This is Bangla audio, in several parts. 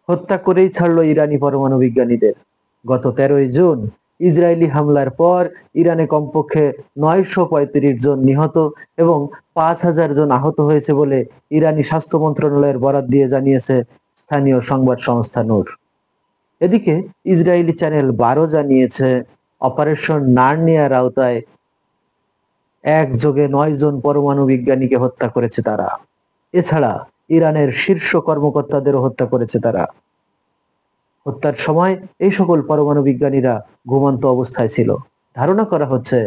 হত্যা করেই ছাড়লো ইরানি পরমাণু বিজ্ঞানীদের। গত 13ই জুন ইসরায়েলি হামলার পর ইরানে কমপক্ষে 935 জন নিহত এবং 5,000 জন আহত হয়েছে বলে ইরানি স্বাস্থ্য মন্ত্রণালয়ের বরাত দিয়ে জানিয়েছে স্থানীয় সংবাদ সংস্থা নূর। এদিকে ইসরায়েলি চ্যানেল 12 জানিয়েছে, অপারেশন নার্নিয়ার আওতায় একযোগে 9 জন পরমাণু বিজ্ঞানীকে হত্যা করেছে তারা। এছাড়া ইরানের শীর্ষ কর্মকর্তাদেরও হত্যা করেছে তারা। হত্যার সময় এই সকল পরমাণু বিজ্ঞানীরা ঘুমন্ত অবস্থায় ছিল। ধারণা করা হচ্ছে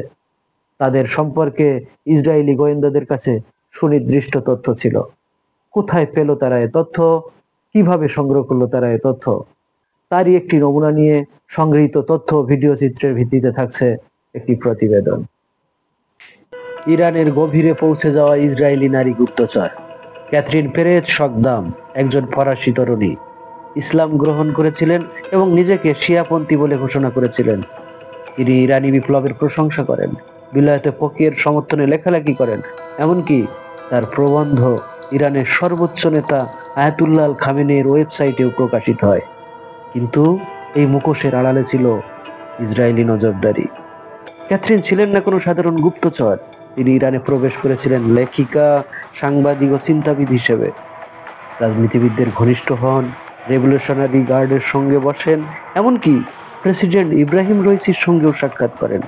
তাদের সম্পর্কে ইসরায়েলি গোয়েন্দাদের কাছে সুনির্দিষ্ট তথ্য ছিল। কোথায় পেল তারা এ তথ্য, কিভাবে সংগ্রহ করলো তারা এ তথ্য, তারই একটি নমুনা নিয়ে সংগৃহীত তথ্য ভিডিও চিত্রের ভিত্তিতে থাকছে একটি প্রতিবেদন। ইরানের গভীরে পৌঁছে যাওয়া ইসরায়েলি নারী গুপ্তচর ক্যাথরিন পেরেজ সকদাম একজন ফরাসি তরুণী। ইসলাম গ্রহণ করেছিলেন এবং নিজেকে শিয়াপন্থী বলে ঘোষণা করেছিলেন। তিনি ইরানি বিপ্লবের প্রশংসা করেন, বিলায়তে ফকিরের সমর্থনে লেখালেখি করেন, এমনকি তার প্রবন্ধ ইরানের সর্বোচ্চ নেতা আয়াতুল্লাহ আল খামেনেইর ওয়েবসাইটেও প্রকাশিত হয়। কিন্তু এই মুখোশের আড়ালে ছিল ইসরায়েলি নজরদারি। ক্যাথরিন ছিলেন না কোনো সাধারণ গুপ্তচর। তিনি ইরানে প্রবেশ করেছিলেন লেখিকা, সাংবাদিক ও চিন্তাবিদ হিসেবে। রাজনীতিবিদদের ঘনিষ্ঠ হন, রেভলিউশনারি গার্ডের সঙ্গে বসেন, এমনকি প্রেসিডেন্ট ইব্রাহিম রইসির সঙ্গেও সাক্ষাৎ করেন।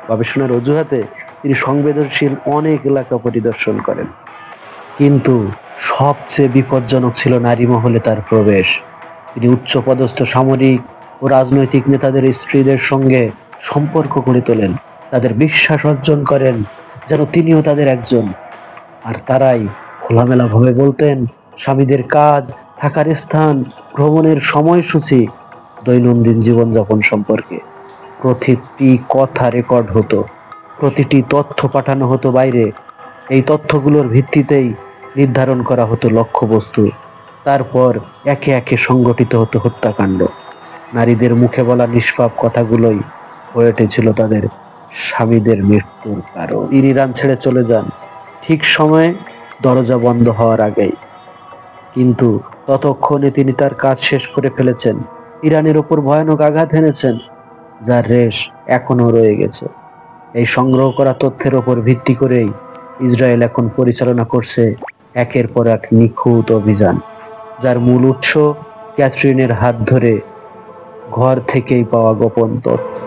গবেষণার অজুহাতে তিনি সংবেদনশীল অনেক এলাকা পরিদর্শন করেন। কিন্তু সবচেয়ে বিপজ্জনক ছিল নারী মহলে তার প্রবেশ। তিনি উচ্চপদস্থ সামরিক ও রাজনৈতিক নেতাদের স্ত্রীদের সঙ্গে সম্পর্ক গড়ে তোলেন, তাদের বিশ্বাস অর্জন করেন যেন তিনিও তাদের একজন। আর তারাই খোলামেলাভাবে বলতেন স্বামীদের কাজ, থাকার স্থান, ভ্রমণের সময়সূচি, দৈনন্দিন জীবনযাপন সম্পর্কে। প্রতিটি কথা রেকর্ড হতো, প্রতিটি তথ্য পাঠানো হতো বাইরে। এই তথ্যগুলোর ভিত্তিতেই নির্ধারণ করা হতো লক্ষ্যবস্তু। তারপর একে একে সংগঠিত হতো হত্যাকাণ্ড। নারীদের মুখে বলা নিষ্পাপ কথাগুলোই হয়ে উঠেছিল তাদের স্বামীদের মৃত্যুর কারণ। তিনি ইরান ছেড়ে চলে যান ঠিক সময়ে, দরজা বন্ধ হওয়ার আগেই। কিন্তু ততক্ষণে তিনি তার কাজ শেষ করে ফেলেছেন, ইরানের ওপর ভয়ানক আঘাত এনেছেন, যার রেশ এখনো রয়ে গেছে। এই সংগ্রহ করা তথ্যের ওপর ভিত্তি করেই ইসরায়েল এখন পরিচালনা করছে একের পর এক নিখুঁত অভিযান, যার মূল উৎস ক্যাথরিনের হাত ধরে ঘর থেকেই পাওয়া গোপন তথ্য।